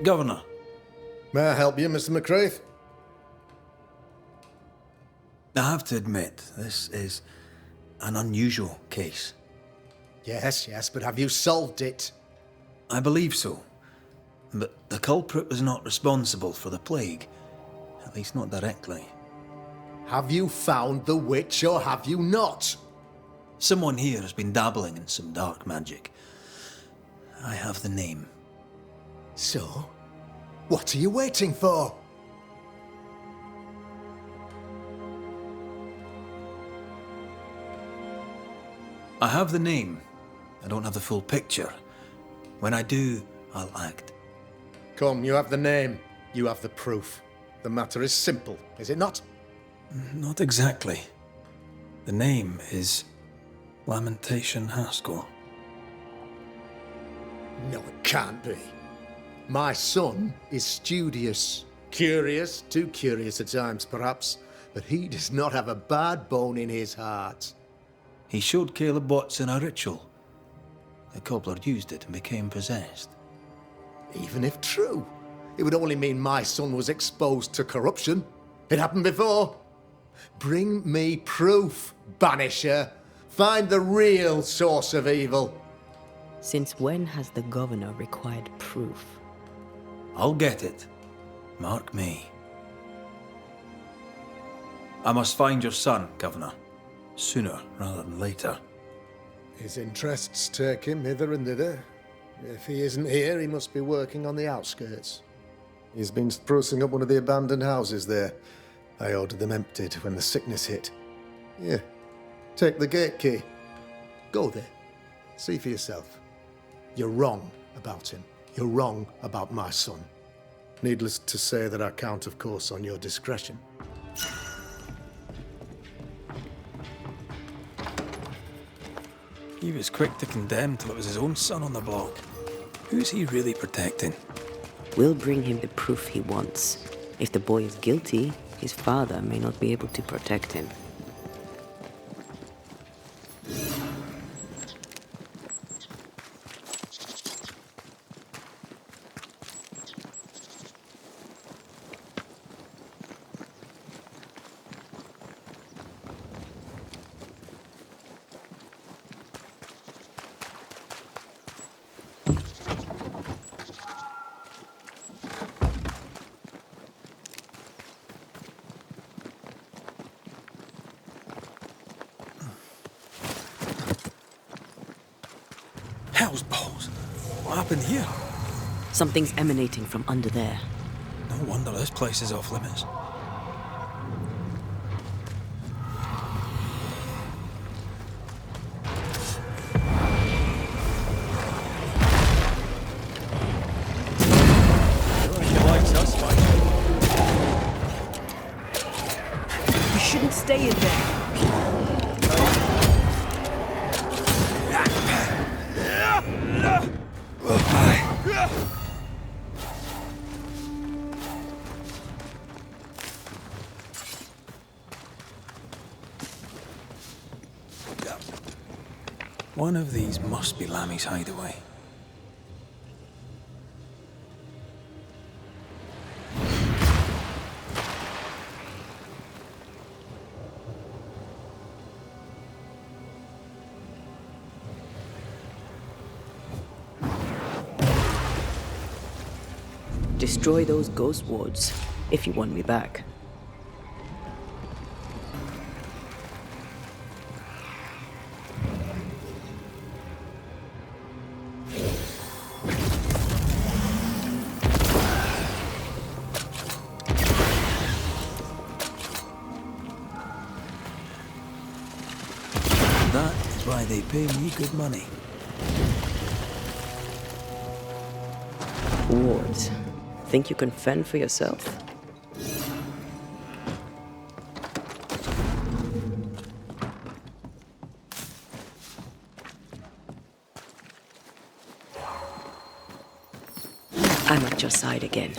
Governor. May I help you, Mr. McCraith? I have to admit, this is an unusual case. Yes, but have you solved it? I believe so. But the culprit was not responsible for the plague. At least not directly. Have you found the witch or have you not? Someone here has been dabbling in some dark magic. I have the name. So, what are you waiting for? I have the name. I don't have the full picture. When I do, I'll act. Come, you have the name. You have the proof. The matter is simple, is it not? Not exactly. The name is Lamentation Haskell. No, it can't be. My son is studious. Curious, too curious at times perhaps, but he does not have a bad bone in his heart. He showed Caleb Watson a ritual. The cobbler used it and became possessed. Even if true, it would only mean my son was exposed to corruption. It happened before. Bring me proof, Banisher. Find the real source of evil. Since when has the governor required proof? I'll get it. Mark me. I must find your son, Governor. Sooner rather than later. His interests take him hither and thither. If he isn't here, he must be working on the outskirts. He's been sprucing up one of the abandoned houses there. I ordered them emptied when the sickness hit. Here, take the gate key. Go there. See for yourself. You're wrong about him. You're wrong about my son. Needless to say that I count, of course, on your discretion. He was quick to condemn till it was his own son on the block. Who's he really protecting? We'll bring him the proof he wants. If the boy is guilty, his father may not be able to protect him. Hell's balls! What happened here? Something's emanating from under there. No wonder this place is off limits. He likes us much. You shouldn't stay in there. One of these must be Lammy's hideaway. Destroy those ghost wards, if you want me back. That is why they pay me good money. Wards. Think you can fend for yourself? I'm at your side again.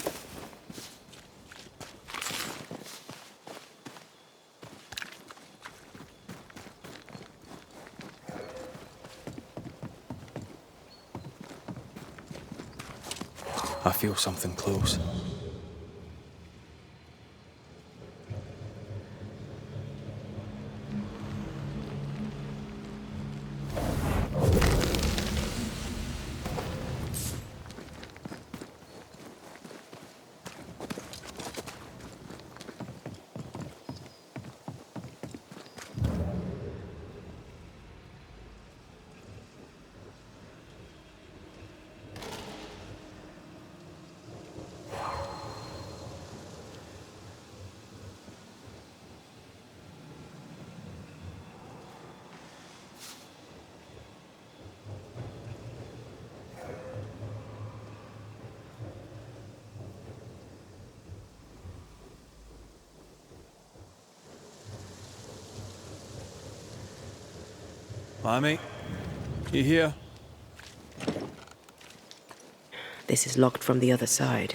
I feel something close. Lammy, you here? This is locked from the other side.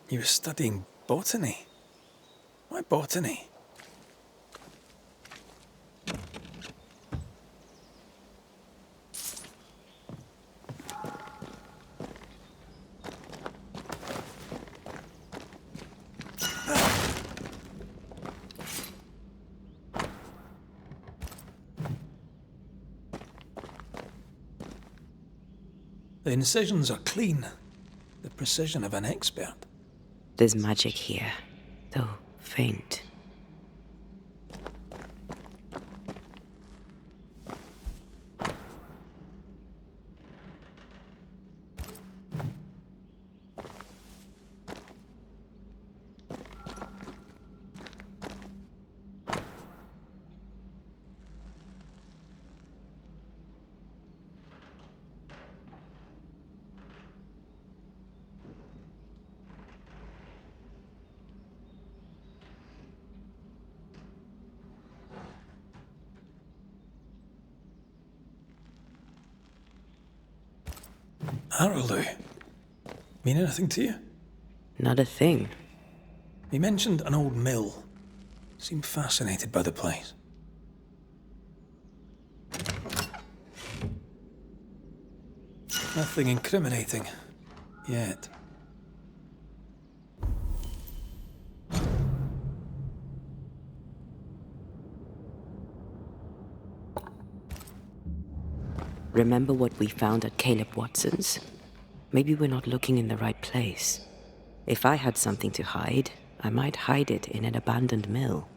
You were studying botany. Why botany? The incisions are clean. The precision of an expert. There's magic here, though faint. Arrowloo. Mean anything to you? Not a thing. He mentioned an old mill. Seemed fascinated by the place. Nothing incriminating. Yet. Remember what we found at Caleb Watson's? Maybe we're not looking in the right place. If I had something to hide, I might hide it in an abandoned mill.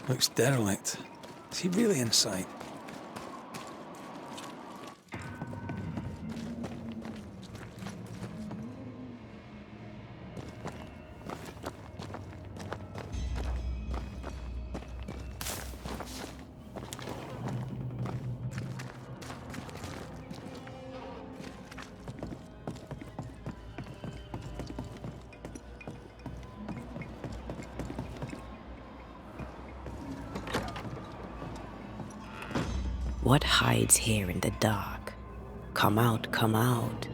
Looks derelict. Is he really inside? What hides here in the dark? Come out, come out.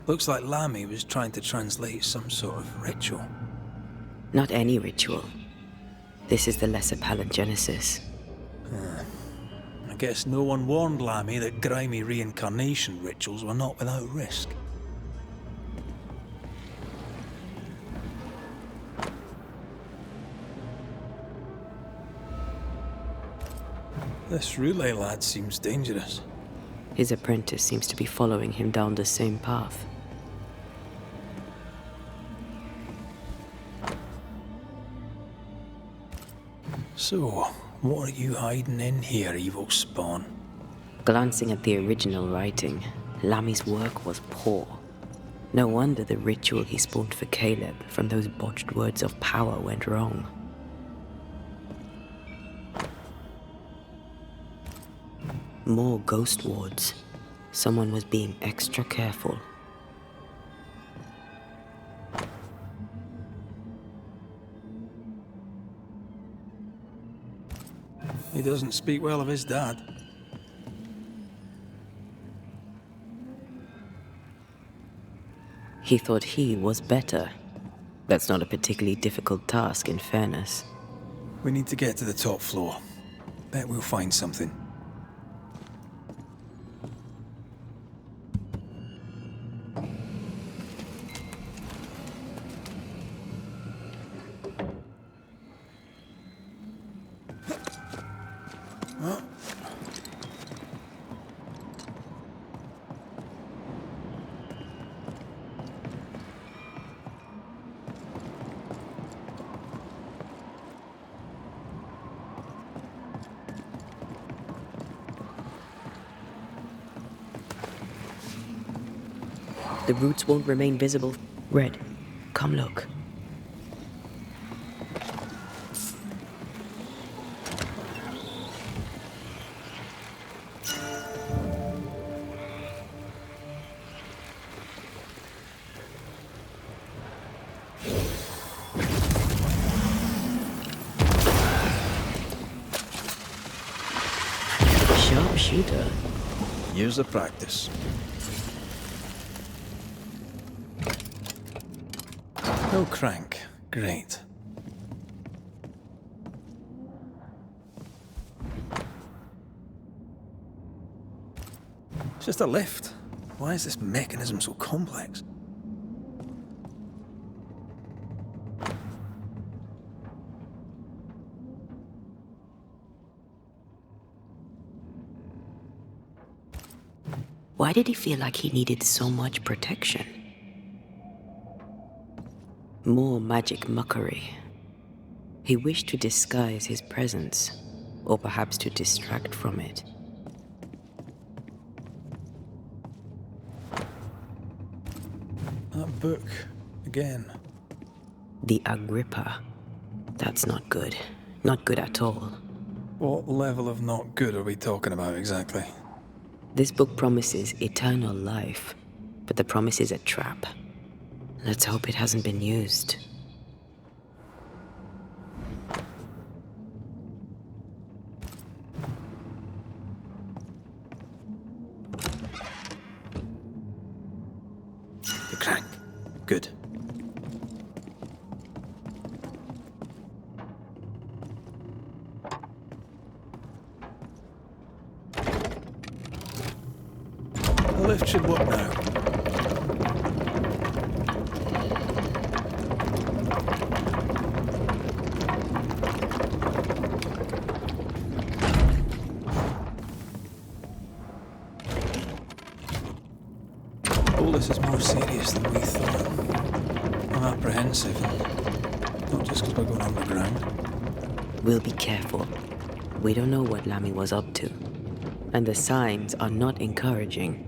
Looks like Lammy was trying to translate some sort of ritual. Not any ritual. This is the Lesser Palingenesis. I guess no one warned Lammy that grimy reincarnation rituals were not without risk. This relay lad seems dangerous. His apprentice seems to be following him down the same path. So, what are you hiding in here, evil spawn? Glancing at the original writing, Lammy's work was poor. No wonder the ritual he spawned for Caleb from those botched words of power went wrong. More ghost wards. Someone was being extra careful. He doesn't speak well of his dad. He thought he was better. That's not a particularly difficult task, in fairness. We need to get to the top floor. Bet we'll find something. The roots won't remain visible. Red, come look. Sharpshooter. Years of practice. No crank. Great. It's just a lift. Why is this mechanism so complex? Why did he feel like he needed so much protection? More magic muckery. He wished to disguise his presence, or perhaps to distract from it. That book, again. The Agrippa. That's not good. Not good at all. What level of not good are we talking about exactly? This book promises eternal life, but the promise is a trap. Let's hope it hasn't been used. The crank. Good. The lift should work now. All this is more serious than we thought. I'm apprehensive, not just because we're going underground. We'll be careful. We don't know what Lammy was up to, and the signs are not encouraging.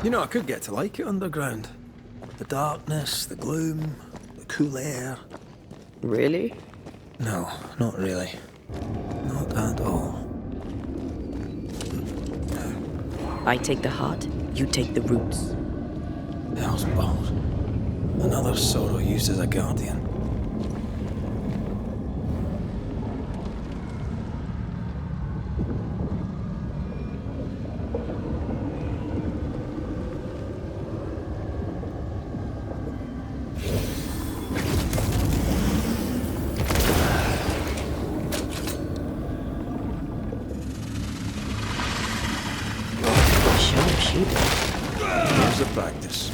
You know, I could get to like it underground. The darkness, the gloom, the cool air. Really? No, not really. Not at all. I take the heart, you take the roots. Hell's balls. Another sorrow used as a guardian. Years of practice.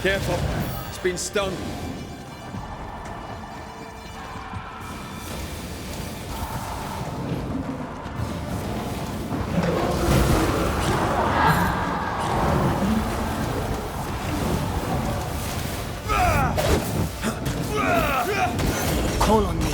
Careful. It's been stung. Call on me.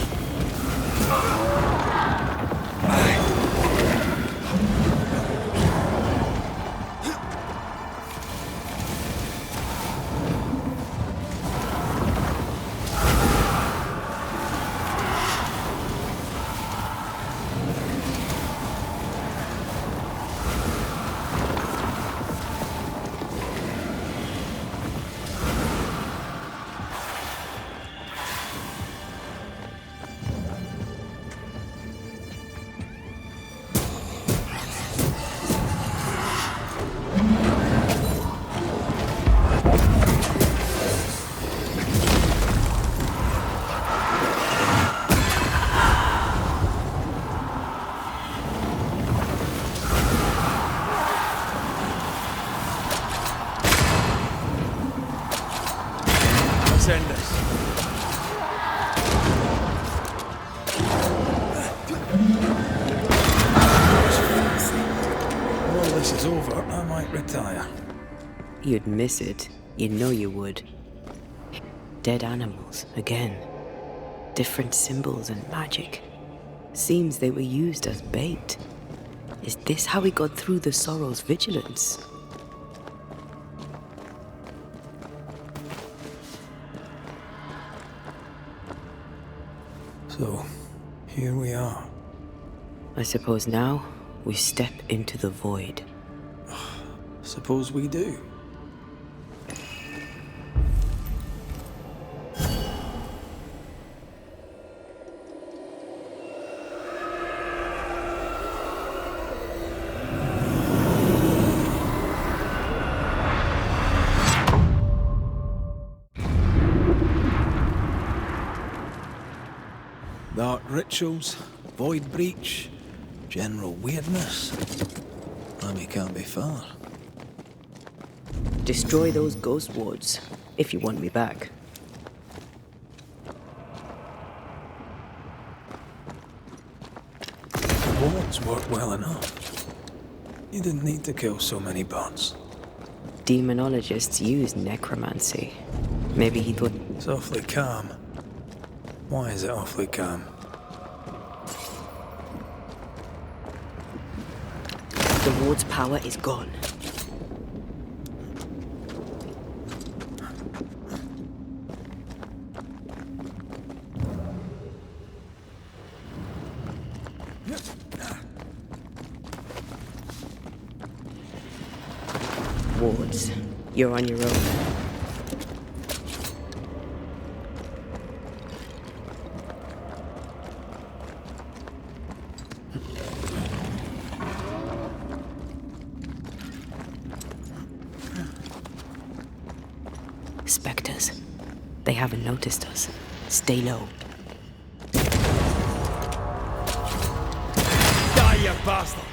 Send us. When all this is over, I might retire. You'd miss it. You know you would. Dead animals, again. Different symbols and magic. Seems they were used as bait. Is this how we got through the Sorrow's vigilance? So, here we are. I suppose now we step into the void. Suppose we do. Dark rituals, void breach, general weirdness. Maybe can't be far. Destroy those ghost wards, if you want me back. The wards work well enough. You didn't need to kill so many bots. Demonologists use necromancy. Maybe he thought... It's awfully calm. Why is it awfully calm? The ward's power is gone. Wards, you're on your own. Spectres. They haven't noticed us. Stay low. Die, you bastard!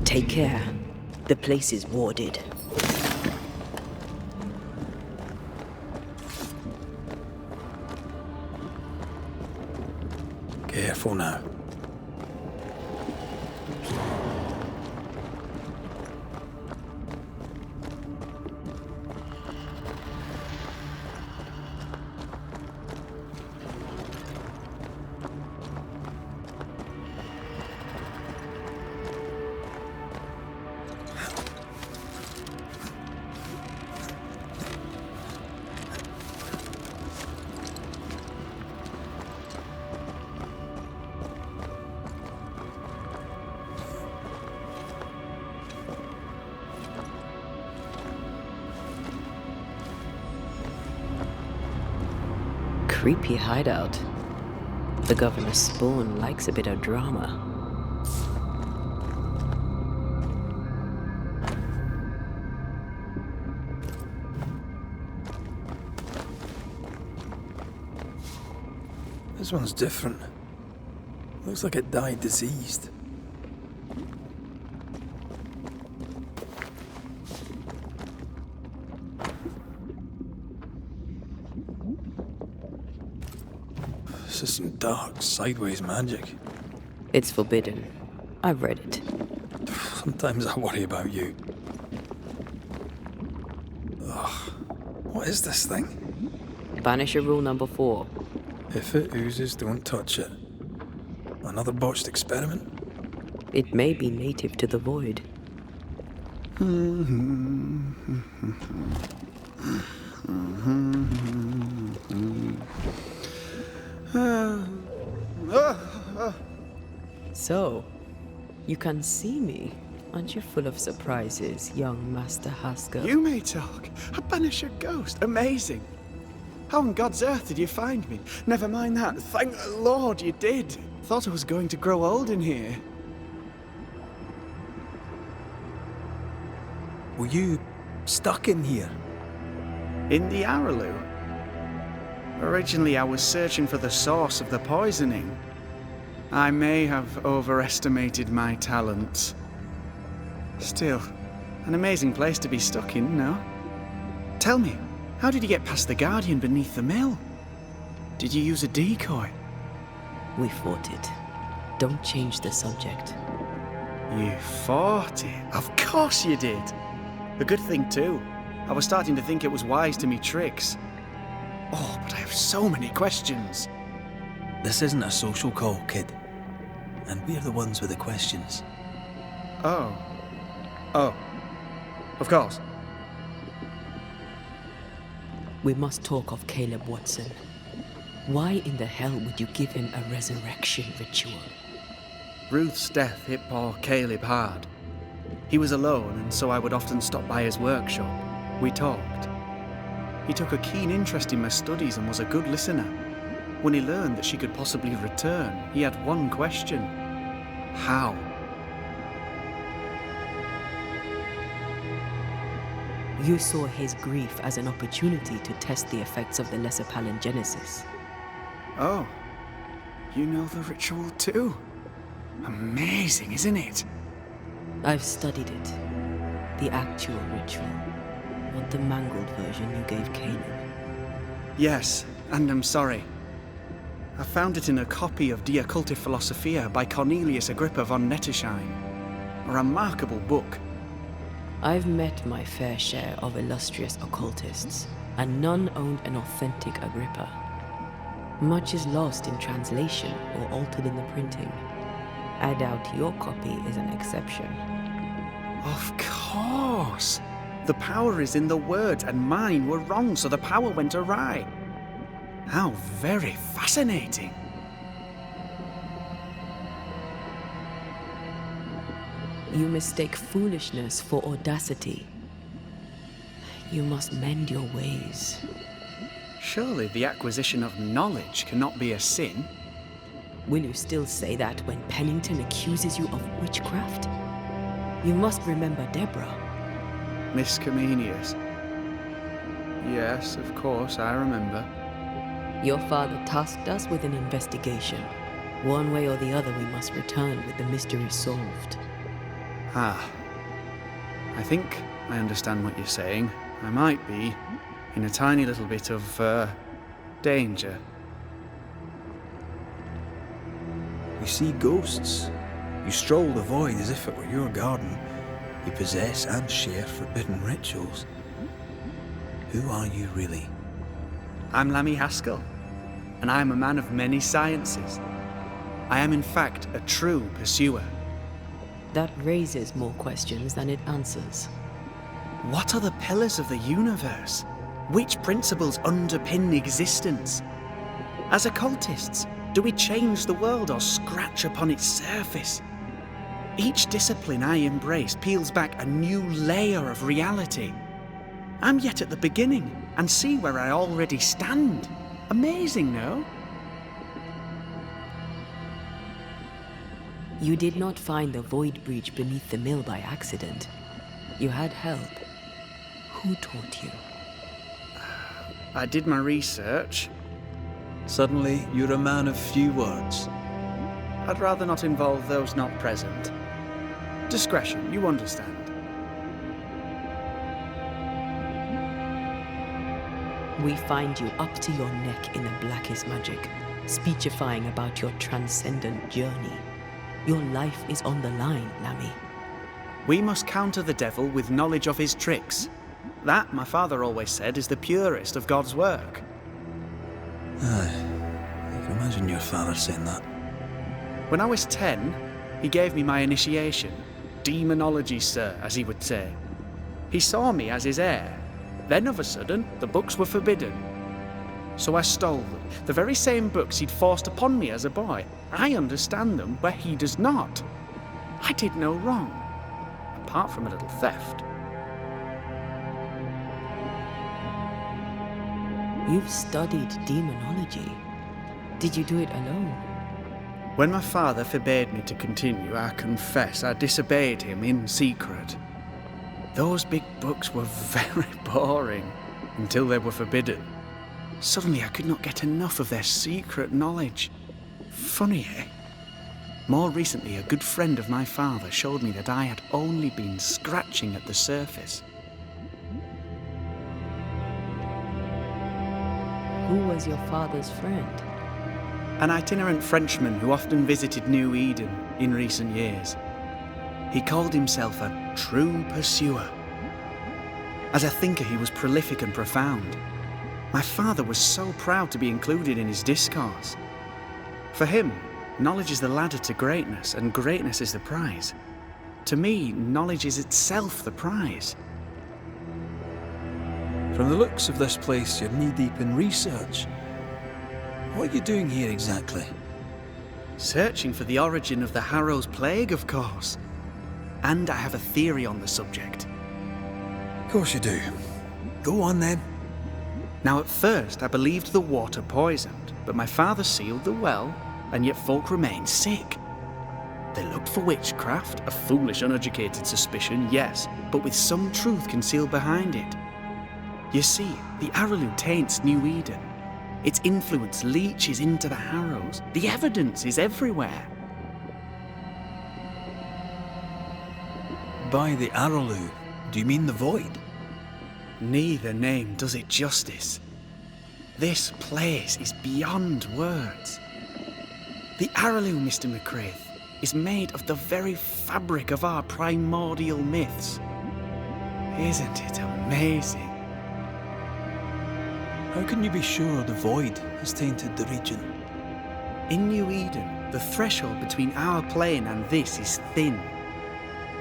Take care. The place is warded. Careful now. Creepy hideout. The governor's spawn likes a bit of drama. This one's different. Looks like it died diseased. This is some dark, sideways magic. It's forbidden. I've read it. Sometimes I worry about you. Ugh. What is this thing? Banisher rule number 4. If it oozes, don't touch it. Another botched experiment? It may be native to the void. So, you can see me. Aren't you full of surprises, young Master Haskell? You may talk. A Banisher ghost. Amazing. How on God's earth did you find me? Never mind that. Thank the Lord you did. Thought I was going to grow old in here. Were you stuck in here? In the Araloo? Originally, I was searching for the source of the poisoning. I may have overestimated my talents. Still, an amazing place to be stuck in, no? Tell me, how did you get past the Guardian beneath the mill? Did you use a decoy? We fought it. Don't change the subject. You fought it? Of course you did. A good thing, too. I was starting to think it was wise to me tricks. Oh, but I have so many questions. This isn't a social call, kid. And we're the ones with the questions. Oh. Oh. Of course. We must talk of Caleb Watson. Why in the hell would you give him a resurrection ritual? Ruth's death hit poor Caleb hard. He was alone, and so I would often stop by his workshop. We talked. He took a keen interest in my studies and was a good listener. When he learned that she could possibly return, he had one question. How? You saw his grief as an opportunity to test the effects of the lesser palingenesis. Oh. You know the ritual too? Amazing, isn't it? I've studied it. The actual ritual. Not the mangled version you gave Caleb. Yes, and I'm sorry. I found it in a copy of De Occulti Philosophia by Cornelius Agrippa von Nettersheim. A remarkable book. I've met my fair share of illustrious occultists, and none owned an authentic Agrippa. Much is lost in translation or altered in the printing. I doubt your copy is an exception. Of course. The power is in the words, and mine were wrong, so the power went awry. How very fascinating. You mistake foolishness for audacity. You must mend your ways. Surely the acquisition of knowledge cannot be a sin. Will you still say that when Pennington accuses you of witchcraft? You must remember Deborah. Miss Comenius. Yes, of course, I remember. Your father tasked us with an investigation. One way or the other, we must return with the mystery solved. Ah. I think I understand what you're saying. I might be in a tiny little bit of, danger. You see ghosts. You stroll the void as if it were your garden. You possess and share forbidden rituals. Who are you really? I'm Lammy Haskell, and I am a man of many sciences. I am in fact a true pursuer. That raises more questions than it answers. What are the pillars of the universe? Which principles underpin existence? As occultists, do we change the world or scratch upon its surface? Each discipline I embrace peels back a new layer of reality. I'm yet at the beginning, and see where I already stand. Amazing, no? You did not find the void breach beneath the mill by accident. You had help. Who taught you? I did my research. Suddenly, you're a man of few words. I'd rather not involve those not present. Discretion, you understand. We find you up to your neck in the blackest magic, speechifying about your transcendent journey. Your life is on the line, Lammy. We must counter the devil with knowledge of his tricks. That, my father always said, is the purest of God's work. Aye. I can imagine your father saying that. When I was 10, he gave me my initiation. Demonology, sir, as he would say. He saw me as his heir. Then, of a sudden, the books were forbidden. So I stole them, the very same books he'd forced upon me as a boy. I understand them where he does not. I did no wrong, apart from a little theft. You've studied demonology. Did you do it alone? When my father forbade me to continue, I confess I disobeyed him in secret. Those big books were very boring until they were forbidden. Suddenly I could not get enough of their secret knowledge. Funny, eh? More recently, a good friend of my father showed me that I had only been scratching at the surface. Who was your father's friend? An itinerant Frenchman who often visited New Eden in recent years. He called himself a true pursuer. As a thinker, he was prolific and profound. My father was so proud to be included in his discourse. For him, knowledge is the ladder to greatness, and greatness is the prize. To me, knowledge is itself the prize. From the looks of this place, you're knee-deep in research. What are you doing here exactly? Searching for the origin of the Harrow's Plague, of course. And I have a theory on the subject. Of course you do. Go on then. Now, at first, I believed the water poisoned, but my father sealed the well, and yet folk remained sick. They looked for witchcraft, a foolish, uneducated suspicion, yes, but with some truth concealed behind it. You see, the Araloo taints New Eden. Its influence leaches into the Harrows. The evidence is everywhere. By the Araloo, do you mean the void? Neither name does it justice. This place is beyond words. The Araloo, Mr. McCraith, is made of the very fabric of our primordial myths. Isn't it amazing? How can you be sure the void has tainted the region? In New Eden, the threshold between our plane and this is thin.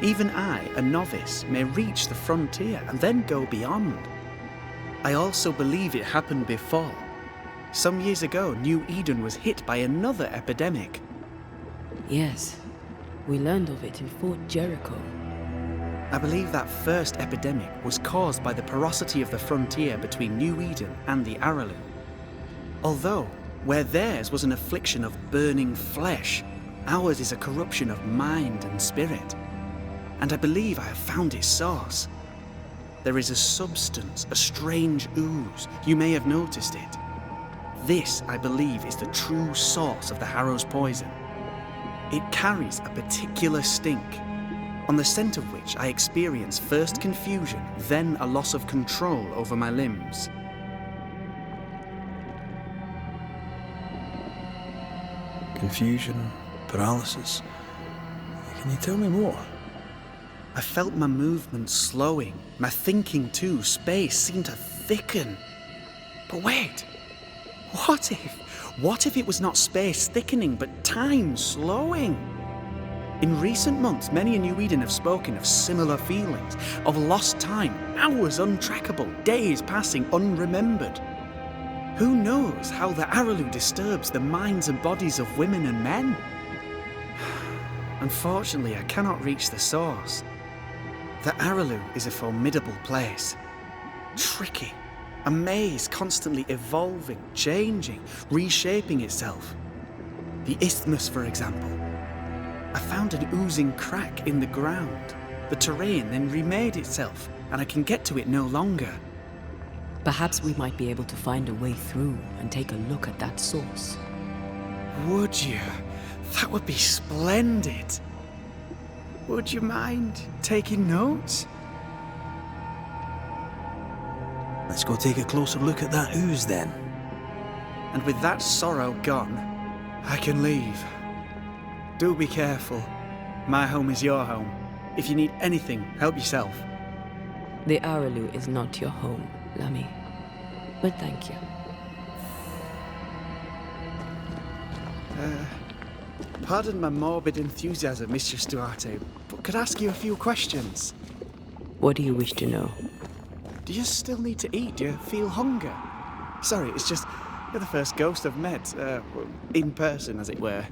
Even I, a novice, may reach the frontier and then go beyond. I also believe it happened before. Some years ago, New Eden was hit by another epidemic. Yes, we learned of it in Fort Jericho. I believe that first epidemic was caused by the porosity of the frontier between New Eden and the Aralu. Although, where theirs was an affliction of burning flesh, ours is a corruption of mind and spirit. And I believe I have found its source. There is a substance, a strange ooze. You may have noticed it. This, I believe, is the true source of the Harrow's poison. It carries a particular stink, on the scent of which I experience first confusion, then a loss of control over my limbs. Confusion, paralysis. Can you tell me more? I felt my movements slowing, my thinking too. Space seemed to thicken. But wait, what if it was not space thickening, but time slowing? In recent months, many in New Eden have spoken of similar feelings, of lost time, hours untrackable, days passing unremembered. Who knows how the Aralu disturbs the minds and bodies of women and men? Unfortunately, I cannot reach the source. The Aralu is a formidable place. Tricky. A maze constantly evolving, changing, reshaping itself. The isthmus, for example. I found an oozing crack in the ground. The terrain then remade itself, and I can get to it no longer. Perhaps we might be able to find a way through and take a look at that source. Would you? That would be splendid. Would you mind taking notes? Let's go take a closer look at that ooze then. And with that sorrow gone, I can leave. Do be careful. My home is your home. If you need anything, help yourself. The Aralu is not your home, Lammy. But thank you. Pardon my morbid enthusiasm, Mistress Duarte, but could I ask you a few questions? What do you wish to know? Do you still need to eat? Do you feel hunger? Sorry, it's just, you're the first ghost I've met, in person, as it were.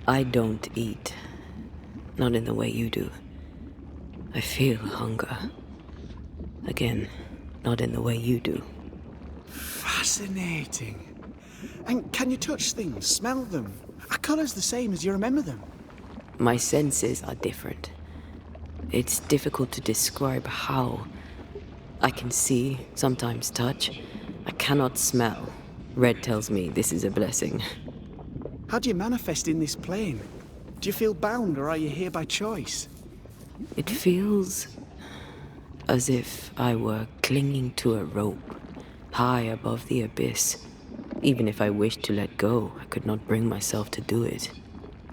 I don't eat. Not in the way you do. I feel hunger. Again, not in the way you do. Fascinating. And can you touch things, smell them? Are colours the same as you remember them? My senses are different. It's difficult to describe how. I can see, sometimes touch. I cannot smell. Red tells me this is a blessing. How do you manifest in this plane? Do you feel bound, or are you here by choice? It feels as if I were clinging to a rope, high above the abyss. Even if I wished to let go, I could not bring myself to do it.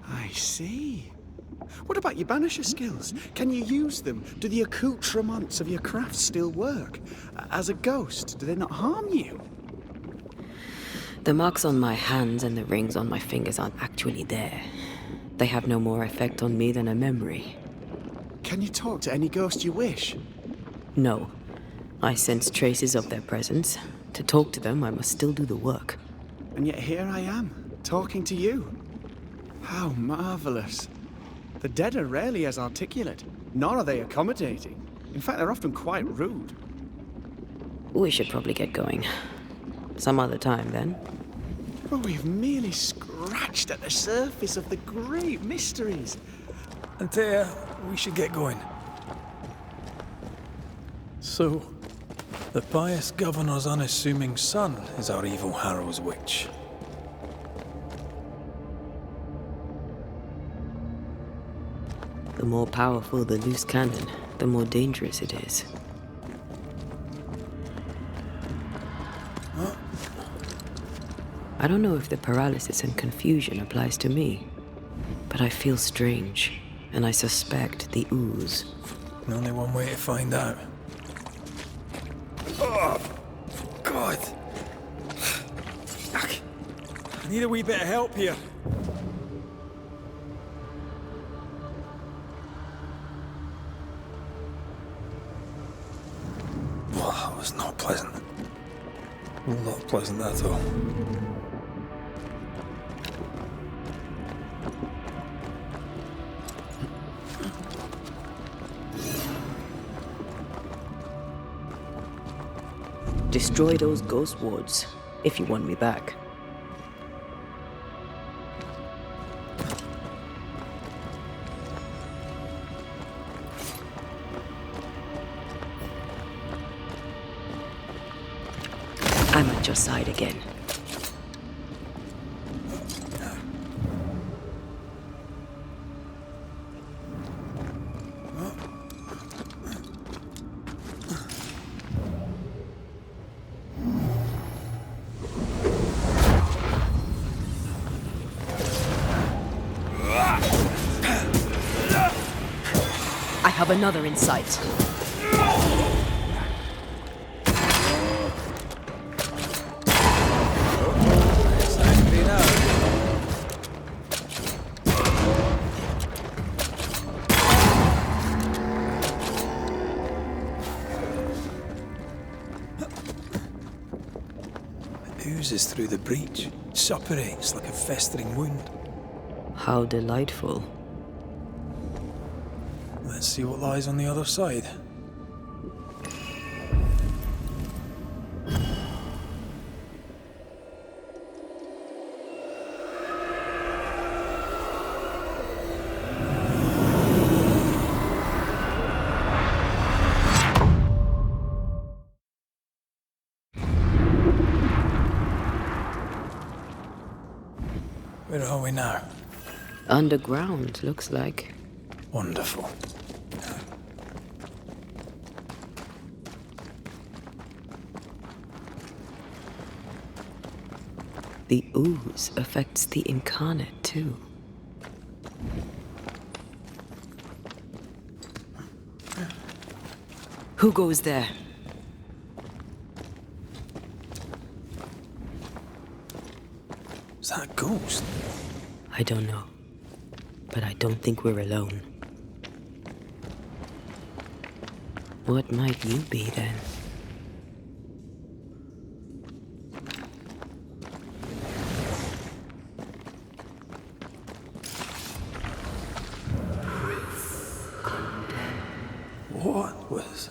I see. What about your Banisher skills? Can you use them? Do the accoutrements of your craft still work? As a ghost, do they not harm you? The marks on my hands and the rings on my fingers aren't actually there. They have no more effect on me than a memory. Can you talk to any ghost you wish? No. I sense traces of their presence. To talk to them, I must still do the work. And yet here I am, talking to you. How marvelous. The dead are rarely as articulate, nor are they accommodating. In fact, they're often quite rude. We should probably get going. Some other time, then. Well, we've merely scratched at the surface of the great mysteries. Antea, we should get going. So, the pious governor's unassuming son is our evil Harrow's witch. The more powerful the loose cannon, the more dangerous it is. Huh? I don't know if the paralysis and confusion applies to me, but I feel strange, and I suspect the ooze. Only one way to find out. Oh, God. I need a wee bit of help here. Oh, it's not pleasant. Not pleasant at all. Destroy those ghost wards, if you want me back. I'm at your side again. I have another in sight. Oozes through the breach, suppurates like a festering wound. How delightful. Let's see what lies on the other side. Where are we now? Underground, looks like. Wonderful. The ooze affects the incarnate, too. Who goes there? Is that a ghost? I don't know. But I don't think we're alone. What might you be, then? What was...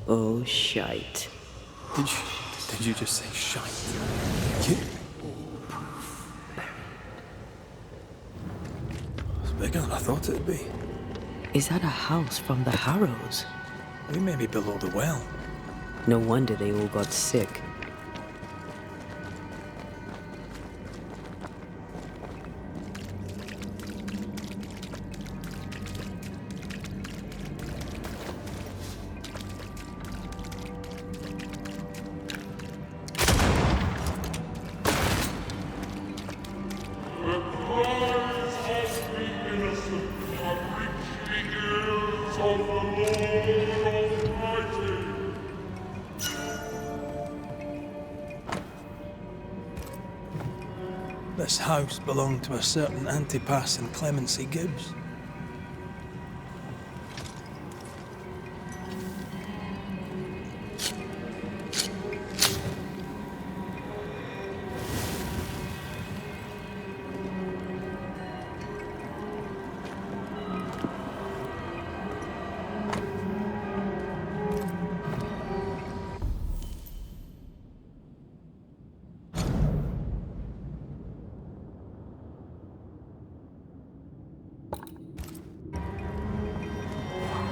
Oh, shite. Did you just say shite? You? It's bigger than I thought it'd be. Is that a house from the Harrows? We may be below the well. No wonder they all got sick. This house belonged to a certain Antipas and Clemency Gibbs.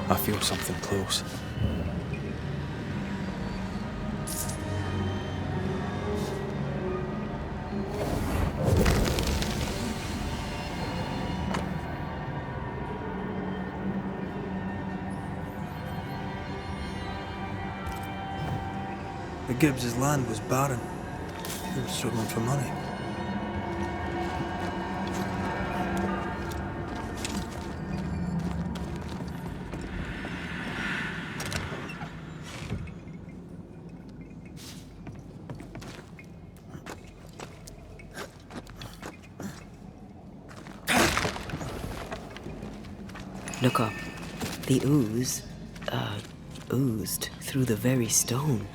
I feel something close. The Gibbs' land was barren. They were struggling for money. Look up. The ooze, oozed through the very stone.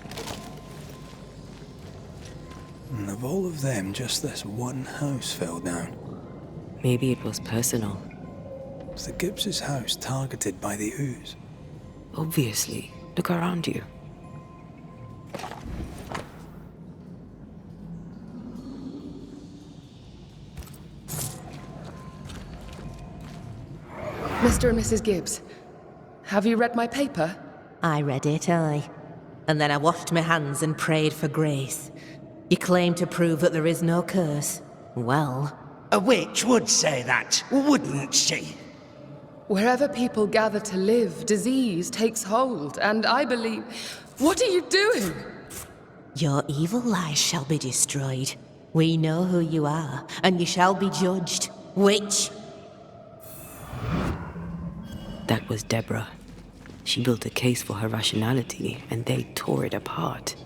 And of all of them, just this one house fell down. Maybe it was personal. Was the Gibbs' house targeted by the ooze? Obviously. Look around you. Mr. and Mrs. Gibbs, have you read my paper? I read it, aye. And then I washed my hands and prayed for grace. You claim to prove that there is no curse. Well, A witch would say that, wouldn't she? Wherever people gather to live, disease takes hold, and I believe... What are you doing? your evil lies shall be destroyed. We know who you are, and you shall be judged. Witch! That was Deborah. She built a case for her rationality, and they tore it apart.